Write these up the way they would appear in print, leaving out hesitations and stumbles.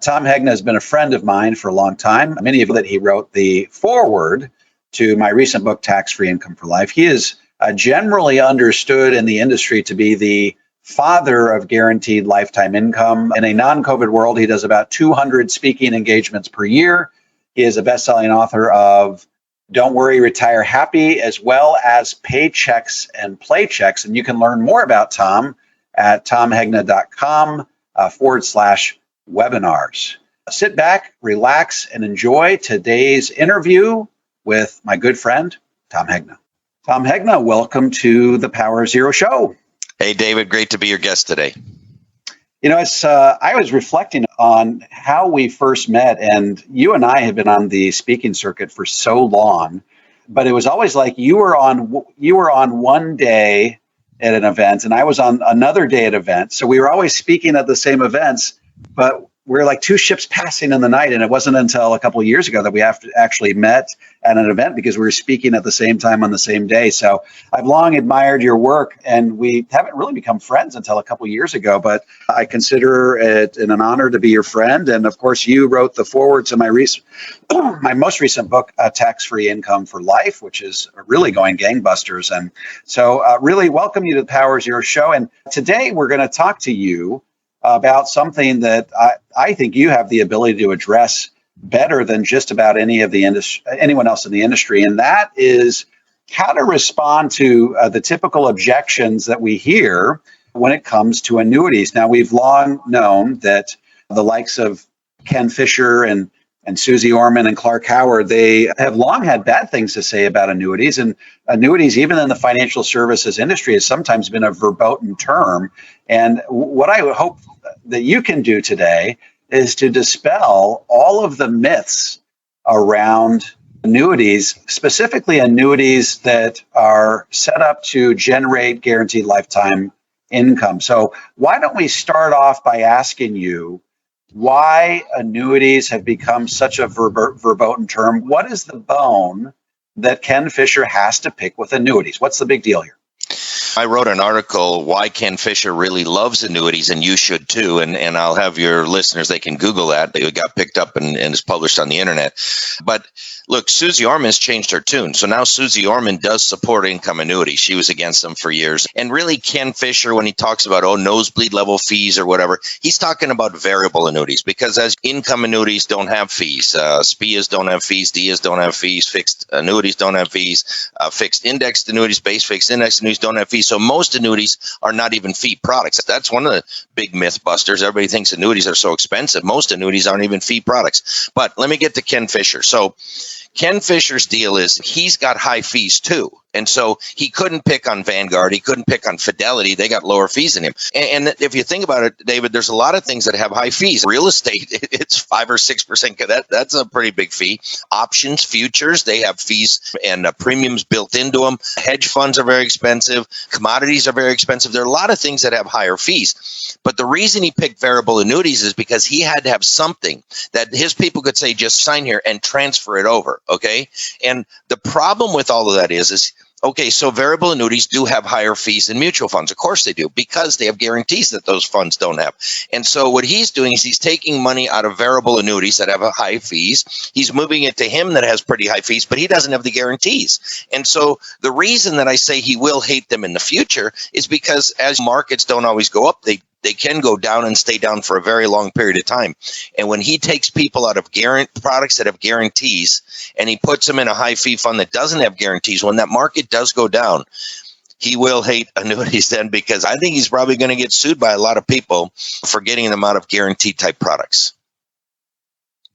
Tom Hegna has been a friend of mine for a long time. Many of you that he wrote the foreword to my recent book, Tax-Free Income for Life. He is generally understood in the industry to be the father of guaranteed lifetime income. In a non-COVID world, he does about 200 speaking engagements per year. He is a best-selling author of Don't Worry, Retire Happy, as well as Paychecks and Playchecks. And you can learn more about Tom at tomhegna.com/webinars. Sit back, relax, and enjoy today's interview with my good friend, Tom Hegna. Tom Hegna, welcome to the Power Zero Show. Hey, David, great to be your guest today. You know, I was reflecting on how we first met, and you and I have been on the speaking circuit for so long, but it was always like you were on one day at an event, and I was on another day at events. So we were always speaking at the same events, but we're like two ships passing in the night. And it wasn't until a couple of years ago that we actually met at an event because we were speaking at the same time on the same day. So I've long admired your work, and we haven't really become friends until a couple of years ago, but I consider it an honor to be your friend. And of course, you wrote the foreword to my most recent book, Tax-Free Income for Life, which is really going gangbusters. And so really welcome you to the Power Zero Show. And today we're going to talk to you about something that I think you have the ability to address better than just about anyone else in the industry, and that is how to respond to the typical objections that we hear when it comes to annuities. Now, we've long known that the likes of Ken Fisher and Susie Orman and Clark Howard, they have long had bad things to say about annuities. And annuities, even in the financial services industry, has sometimes been a verboten term. And what I would hope that you can do today is to dispel all of the myths around annuities, specifically annuities that are set up to generate guaranteed lifetime income. So why don't we start off by asking you why annuities have become such a verboten term? What is the bone that Ken Fisher has to pick with annuities? What's the big deal here? I wrote an article, Why Ken Fisher Really Loves Annuities, and you should too. And I'll have your listeners, they can Google that. It got picked up and is published on the internet. But look, Susie Orman's changed her tune. So now Susie Orman does support income annuities. She was against them for years. And really, Ken Fisher, when he talks about, nosebleed level fees or whatever, he's talking about variable annuities, because as income annuities don't have fees, SPIAs don't have fees, DIAs don't have fees, fixed annuities don't have fees, fixed indexed annuities, base fixed indexed annuities don't have fees. So most annuities are not even fee products. That's one of the big myth busters. Everybody thinks annuities are so expensive. Most annuities aren't even fee products. But let me get to Ken Fisher. So Ken Fisher's deal is he's got high fees too. And so he couldn't pick on Vanguard. He couldn't pick on Fidelity. They got lower fees than him. And if you think about it, David, there's a lot of things that have high fees. Real estate, it's 5 or 6%. That's a pretty big fee. Options, futures, they have fees and premiums built into them. Hedge funds are very expensive. Commodities are very expensive. There are a lot of things that have higher fees. But the reason he picked variable annuities is because he had to have something that his people could say, just sign here and transfer it over. Okay. And the problem with all of that is okay, so variable annuities do have higher fees than mutual funds. Of course they do, because they have guarantees that those funds don't have. And so what he's doing is he's taking money out of variable annuities that have high fees. He's moving it to him that has pretty high fees, but he doesn't have the guarantees. And so the reason that I say he will hate them in the future is because as markets don't always go up, they can go down and stay down for a very long period of time. And when he takes people out of products that have guarantees and he puts them in a high fee fund that doesn't have guarantees, when that market does go down, he will hate annuities then, because I think he's probably going to get sued by a lot of people for getting them out of guaranteed type products.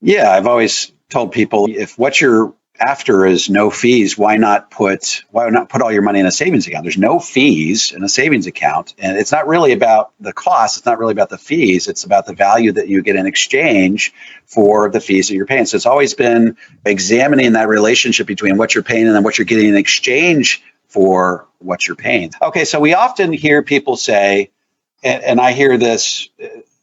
Yeah, I've always told people, if what you're after is no fees, why not put all your money in a savings account? There's no fees in a savings account, and it's not really about the cost. It's not really about the fees. It's about the value that you get in exchange for the fees that you're paying. So it's always been examining that relationship between what you're paying and then what you're getting in exchange for what you're paying. Okay, so we often hear people say, and I hear this,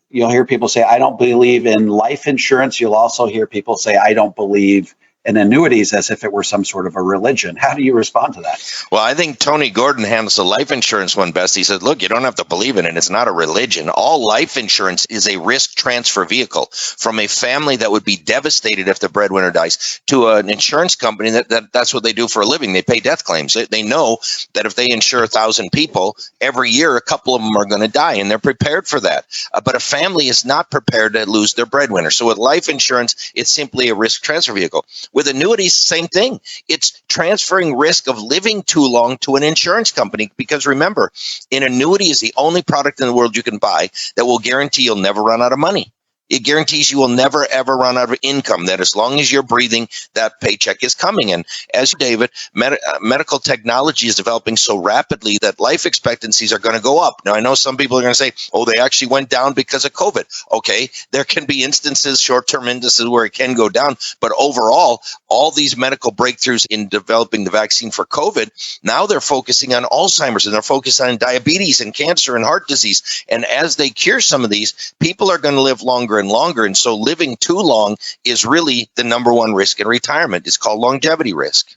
you'll hear people say, I don't believe in life insurance. You'll also hear people say, I don't believe and annuities as if it were some sort of a religion. How do you respond to that? Well, I think Tony Gordon handles the life insurance one best. He said, look, you don't have to believe in it. It's not a religion. All life insurance is a risk transfer vehicle from a family that would be devastated if the breadwinner dies to an insurance company that's what they do for a living. They pay death claims. They know that if they insure 1,000 people every year, a couple of them are going to die, and they're prepared for that. But a family is not prepared to lose their breadwinner. So with life insurance, it's simply a risk transfer vehicle. With annuities, same thing. It's transferring risk of living too long to an insurance company, because remember, an annuity is the only product in the world you can buy that will guarantee you'll never run out of money. It guarantees you will never, ever run out of income, that as long as you're breathing, that paycheck is coming. And as David, medical technology is developing so rapidly that life expectancies are going to go up. Now, I know some people are going to say, oh, they actually went down because of COVID. Okay, there can be instances, short-term instances where it can go down. But overall, all these medical breakthroughs in developing the vaccine for COVID, now they're focusing on Alzheimer's, and they're focused on diabetes and cancer and heart disease. And as they cure some of these, people are going to live longer and longer. And so living too long is really the number one risk in retirement. It's called longevity risk.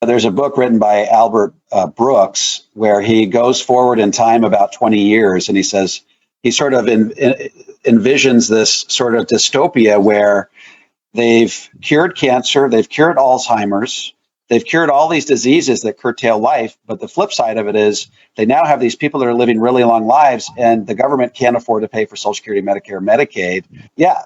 There's a book written by Albert Brooks where he goes forward in time about 20 years, and he says he sort of envisions this sort of dystopia where they've cured cancer, they've cured Alzheimer's, they've cured all these diseases that curtail life. But the flip side of it is they now have these people that are living really long lives, and the government can't afford to pay for Social Security, Medicare, Medicaid. Yeah,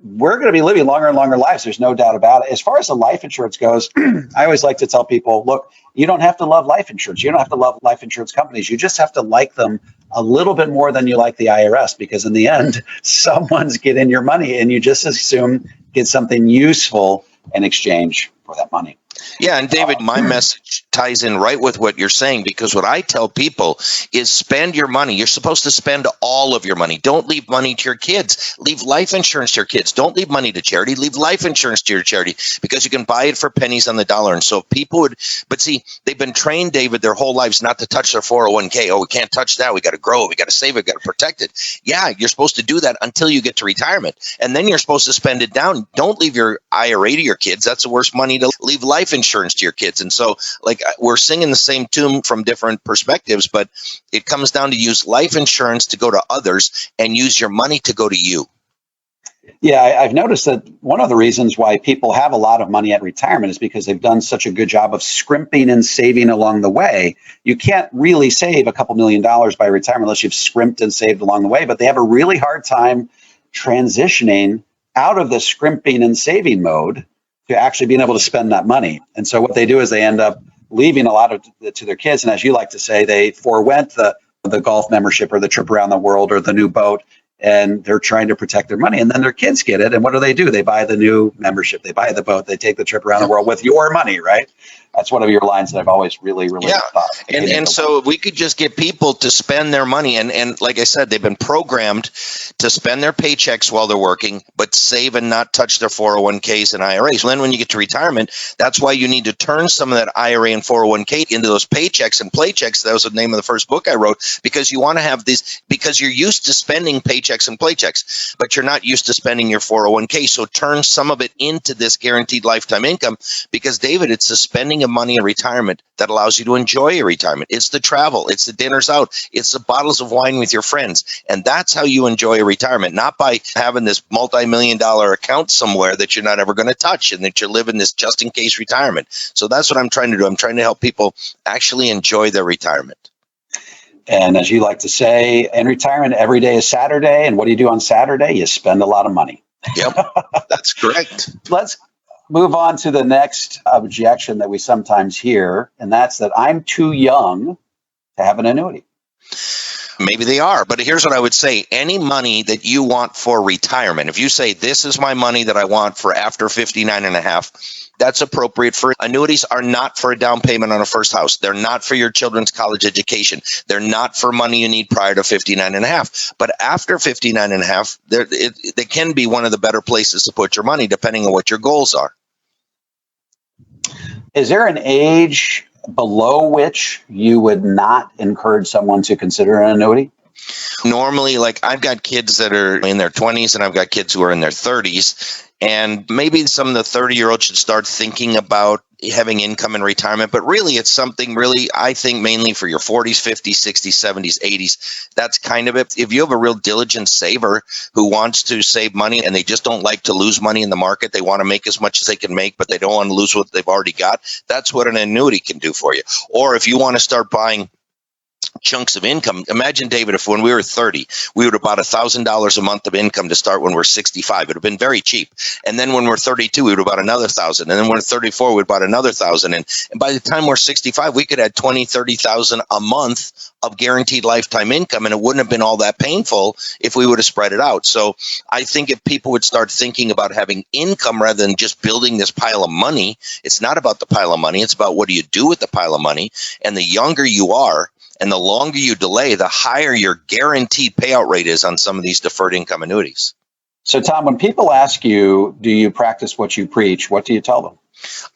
we're going to be living longer and longer lives. There's no doubt about it. As far as the life insurance goes, I always like to tell people, look, you don't have to love life insurance. You don't have to love life insurance companies. You just have to like them a little bit more than you like the IRS, because in the end, someone's getting your money, and you just assume get something useful in exchange for that money. Yeah, and David, my message ties in right with what you're saying, because what I tell people is spend your money. You're supposed to spend all of your money. Don't leave money to your kids. Leave life insurance to your kids. Don't leave money to charity. Leave life insurance to your charity, because you can buy it for pennies on the dollar. And so if people would, but see, they've been trained, David, their whole lives not to touch their 401k. Oh, we can't touch that. We got to grow it. We got to save it. We got to protect it. Yeah, you're supposed to do that until you get to retirement. And then you're supposed to spend it down. Don't leave your IRA to your kids. That's the worst money to leave life insurance to your kids. And so, like, we're singing the same tune from different perspectives, but it comes down to use life insurance to go to others and use your money to go to you. Yeah, I've noticed that one of the reasons why people have a lot of money at retirement is because they've done such a good job of scrimping and saving along the way. You can't really save a couple $1 million by retirement unless you've scrimped and saved along the way, but they have a really hard time transitioning out of the scrimping and saving mode to actually being able to spend that money. And so what they do is they end up leaving a lot of it to their kids. And as you like to say, they forewent the golf membership or the trip around the world or the new boat, and they're trying to protect their money. And then their kids get it. And what do? They buy the new membership. They buy the boat. They take the trip around the world with your money, right? That's one of your lines that I've always really thought. And so we could just get people to spend their money. And like I said, they've been programmed to spend their paychecks while they're working, but save and not touch their 401ks and IRAs. Then when you get to retirement, that's why you need to turn some of that IRA and 401k into those paychecks and playchecks. That was the name of the first book I wrote, because you want to have these, because you're used to spending paychecks and playchecks, but you're not used to spending your 401k. So turn some of it into this guaranteed lifetime income, because David, it's the spending of money in retirement that allows you to enjoy your retirement. It's the travel, it's the dinners out, it's the bottles of wine with your friends. And that's how you enjoy a retirement, not by having this multi-million-dollar account somewhere that you're not ever going to touch and that you're living this just in case retirement. So that's what I'm trying to do. I'm trying to help people actually enjoy their retirement. And as you like to say, in retirement, every day is Saturday. And what do you do on Saturday? You spend a lot of money. Yep, that's correct. Let's move on to the next objection that we sometimes hear, and that's that I'm too young to have an annuity. Maybe they are, but here's what I would say. Any money that you want for retirement, if you say this is my money that I want for after 59 and a half, that's appropriate. For annuities are not for a down payment on a first house. They're not for your children's college education. They're not for money you need prior to 59 and a half. But after 59 and a half, they can be one of the better places to put your money, depending on what your goals are. Is there an age below which you would not encourage someone to consider an annuity? Normally, like I've got kids that are in their 20s and I've got kids who are in their 30s. And maybe some of the 30-year-olds should start thinking about having income in retirement. But really, it's something really, I think, mainly for your 40s, 50s, 60s, 70s, 80s. That's kind of it. If you have a real diligent saver who wants to save money and they just don't like to lose money in the market, they want to make as much as they can make, but they don't want to lose what they've already got. That's what an annuity can do for you. Or if you want to start buying chunks of income. Imagine, David, if when we were 30, we would have bought $1,000 a month of income to start when we're 65. It would have been very cheap. And then when we're 32, we would have bought another 1,000. And then when we're 34, we'd bought another 1,000. And by the time we're 65, we could add 20, 30,000 a month of guaranteed lifetime income. And it wouldn't have been all that painful if we would have spread it out. So I think if people would start thinking about having income rather than just building this pile of money, it's not about the pile of money. It's about what do you do with the pile of money. And the younger you are, and the longer you delay, the higher your guaranteed payout rate is on some of these deferred income annuities. So, Tom, when people ask you, do you practice what you preach, what do you tell them?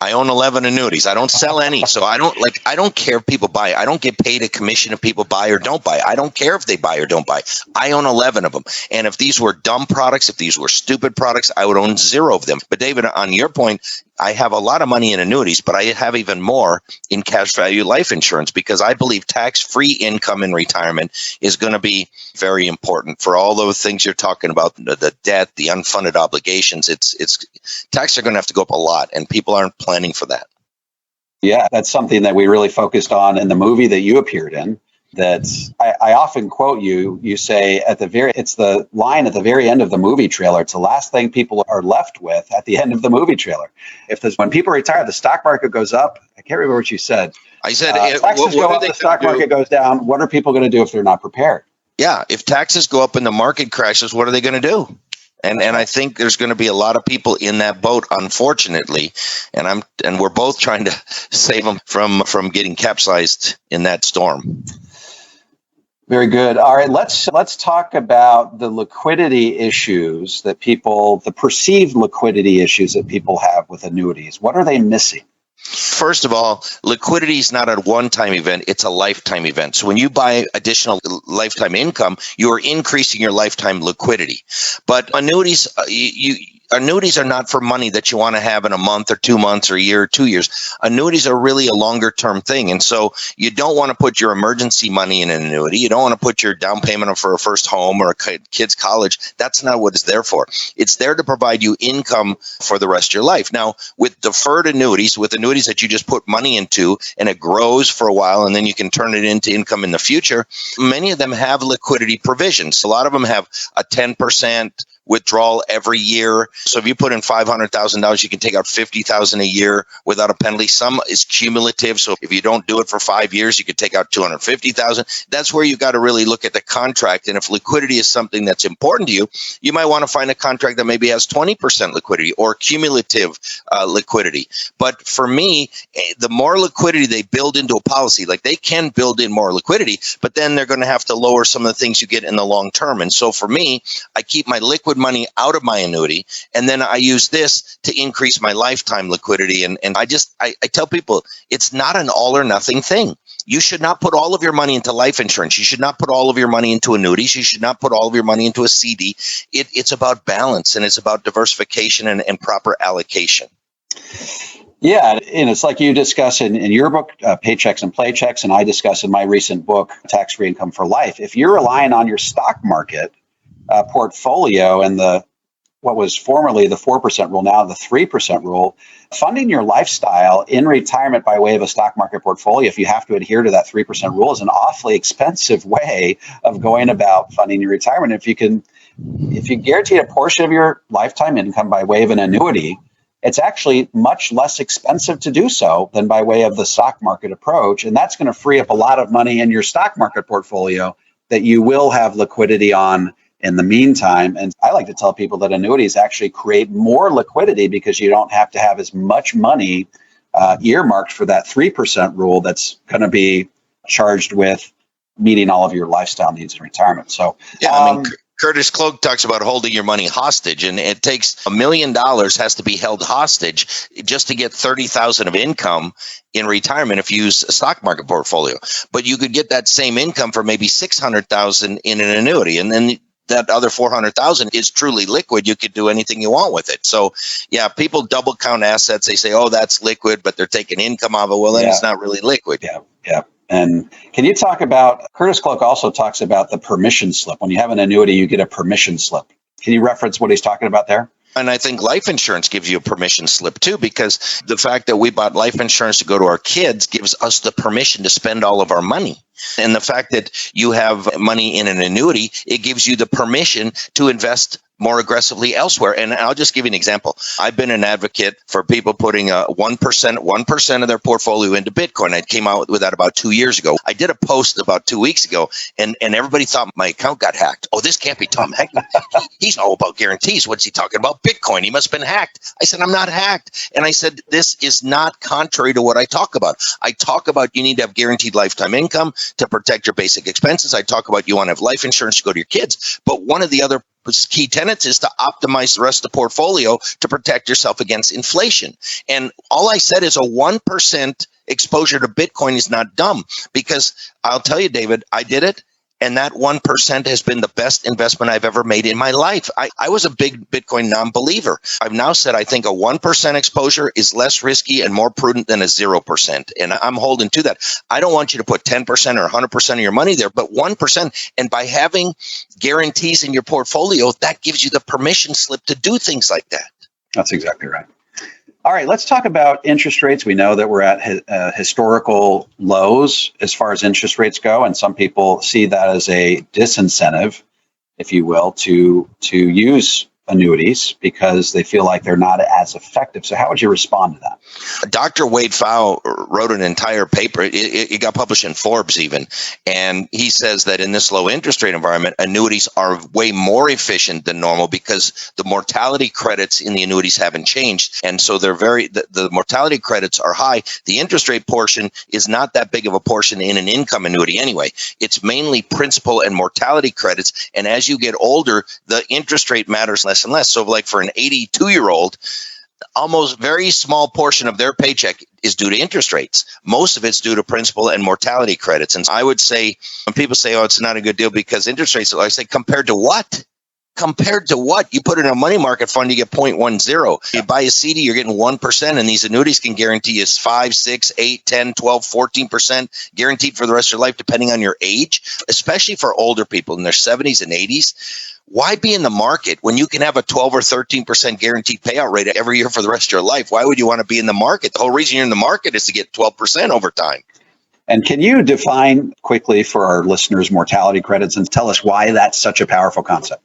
I own 11 annuities. I don't sell any. So I don't care if people buy. I don't get paid a commission if people buy or don't buy. I don't care if they buy or don't buy. I own 11 of them. And if these were dumb products, if these were stupid products, I would own 0 of them. But David, on your point, I have a lot of money in annuities, but I have even more in cash value life insurance because I believe tax-free income in retirement is going to be very important for all those things you're talking about, the debt, the unfunded obligations. It's taxes are going to have to go up a lot, and people aren't planning for that. Yeah, that's something that we really focused on in the movie that you appeared in. That I often quote you. You say it's the line at the very end of the movie trailer. It's the last thing people are left with at the end of the movie trailer. When people retire, the stock market goes up. I can't remember what you said. I said taxes go up, the stock market goes down. What are people going to do if they're not prepared? Yeah, if taxes go up and the market crashes, what are they going to do? And I think there's going to be a lot of people in that boat, unfortunately, and we're both trying to save them from getting capsized in that storm. Very good. All right, let's talk about the liquidity issues the perceived liquidity issues that people have with annuities. What are they missing? First of all, liquidity is not a one-time event, it's a lifetime event. So when you buy additional lifetime income, you are increasing your lifetime liquidity. But annuities, annuities are not for money that you want to have in a month or 2 months or a year or 2 years. Annuities are really a longer term thing. And so you don't want to put your emergency money in an annuity. You don't want to put your down payment for a first home or a kid's college. That's not what it's there for. It's there to provide you income for the rest of your life. Now, with deferred annuities, with annuities that you just put money into and it grows for a while and then you can turn it into income in the future, many of them have liquidity provisions. A lot of them have a 10% withdrawal every year. So if you put in $500,000, you can take out $50,000 a year without a penalty. Some is cumulative. So if you don't do it for 5 years, you could take out $250,000. That's where you got to really look at the contract. And if liquidity is something that's important to you, you might want to find a contract that maybe has 20% liquidity or cumulative liquidity. But for me, the more liquidity they build into a policy, like they can build in more liquidity, but then they're going to have to lower some of the things you get in the long term. And so for me, I keep my liquid money out of my annuity, and then I use this to increase my lifetime liquidity. And I tell people, it's not an all or nothing thing. You should not put all of your money into life insurance. You should not put all of your money into annuities. You should not put all of your money into a CD. It's about balance, and it's about diversification and proper allocation. Yeah, and it's like you discuss in your book, Paychecks and Playchecks, and I discuss in my recent book, Tax-Free Income for Life. If you're relying on your stock market portfolio and what was formerly the 4% rule, now the 3% rule, funding your lifestyle in retirement by way of a stock market portfolio, if you have to adhere to that 3% rule, is an awfully expensive way of going about funding your retirement. If you guarantee a portion of your lifetime income by way of an annuity, it's actually much less expensive to do so than by way of the stock market approach. And that's going to free up a lot of money in your stock market portfolio that you will have liquidity on in the meantime. And I like to tell people that annuities actually create more liquidity because you don't have to have as much money earmarked for that 3% rule that's going to be charged with meeting all of your lifestyle needs in retirement. So, yeah, Curtis Cloak talks about holding your money hostage, and it takes $1 million has to be held hostage just to get 30,000 of income in retirement if you use a stock market portfolio. But you could get that same income for maybe 600,000 in an annuity, and then that other 400,000 is truly liquid. You could do anything you want with it. So, yeah, people double count assets. They say, "Oh, that's liquid," but they're taking income out of it. Well, then it's not really liquid. Yeah. And can you talk about, Curtis Cloak also talks about the permission slip. When you have an annuity, you get a permission slip. Can you reference what he's talking about there? And I think life insurance gives you a permission slip too, because the fact that we bought life insurance to go to our kids gives us the permission to spend all of our money. And the fact that you have money in an annuity, it gives you the permission to invest more aggressively elsewhere. And I'll just give you an example. I've been an advocate for people putting 1% of their portfolio into Bitcoin. I came out with that about 2 years ago. I did a post about 2 weeks ago, and everybody thought my account got hacked. Oh, this can't be Tom Hegna. He's all about guarantees. What's he talking about? Bitcoin. He must have been hacked. I said, I'm not hacked. And I said, this is not contrary to what I talk about. I talk about you need to have guaranteed lifetime income to protect your basic expenses. I talk about you want to have life insurance to go to your kids. But one of the other key tenets is to optimize the rest of the portfolio to protect yourself against inflation. And all I said is a 1% exposure to Bitcoin is not dumb, because I'll tell you, David, I did it. And that 1% has been the best investment I've ever made in my life. I was a big Bitcoin non-believer. I've now said I think a 1% exposure is less risky and more prudent than a 0%. And I'm holding to that. I don't want you to put 10% or 100% of your money there, but 1%. And by having guarantees in your portfolio, that gives you the permission slip to do things like that. That's exactly right. All right, let's talk about interest rates. We know that we're at historical lows as far as interest rates go, and some people see that as a disincentive, if you will, to use annuities because they feel like they're not as effective. So how would you respond to that? Dr. Wade Pfau wrote an entire paper. It got published in Forbes even. And he says that in this low interest rate environment, annuities are way more efficient than normal because the mortality credits in the annuities haven't changed. And so the mortality credits are high. The interest rate portion is not that big of a portion in an income annuity anyway. It's mainly principal and mortality credits. And as you get older, the interest rate matters less and less. So like for an 82-year-old, almost very small portion of their paycheck is due to interest rates. Most of it's due to principal and mortality credits. And I would say when people say, oh, it's not a good deal because interest rates, I say, compared to what? Compared to what? You put it in a money market fund, you get 0.10. You buy a CD, you're getting 1%, and these annuities can guarantee you 5, 6, 8, 10, 12, 14% guaranteed for the rest of your life, depending on your age, especially for older people in their 70s and 80s. Why be in the market when you can have a 12 or 13% guaranteed payout rate every year for the rest of your life? Why would you want to be in the market? The whole reason you're in the market is to get 12% over time. And can you define quickly for our listeners mortality credits and tell us why that's such a powerful concept?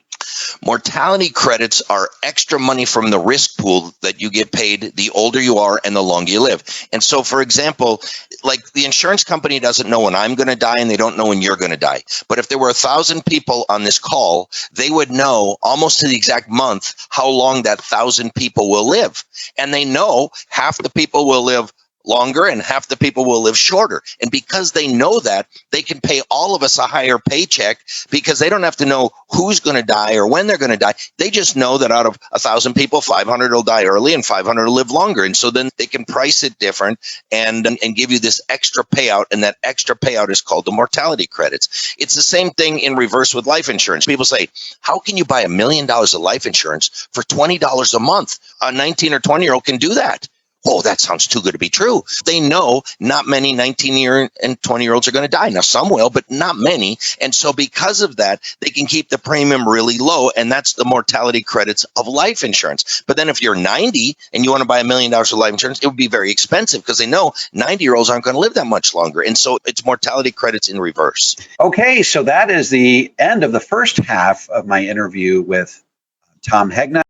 Mortality credits are extra money from the risk pool that you get paid the older you are and the longer you live. And so, for example, like the insurance company doesn't know when I'm going to die and they don't know when you're going to die. But if there were 1,000 people on this call, they would know almost to the exact month how long that 1,000 people will live. And they know half the people will live longer and half the people will live shorter. And because they know that, they can pay all of us a higher paycheck because they don't have to know who's going to die or when they're going to die. They just know that out of 1,000 people, 500 will die early and 500 will live longer. And so then they can price it different and give you this extra payout. And that extra payout is called the mortality credits. It's the same thing in reverse with life insurance. People say, how can you buy $1 million of life insurance for $20 a month? A 19 or 20-year-old can do that. Oh, that sounds too good to be true. They know not many 19-year and 20-year-olds are going to die. Now, some will, but not many. And so because of that, they can keep the premium really low, and that's the mortality credits of life insurance. But then if you're 90 and you want to buy $1 million of life insurance, it would be very expensive because they know 90-year-olds aren't going to live that much longer. And so it's mortality credits in reverse. Okay, so that is the end of the first half of my interview with Tom Hegna.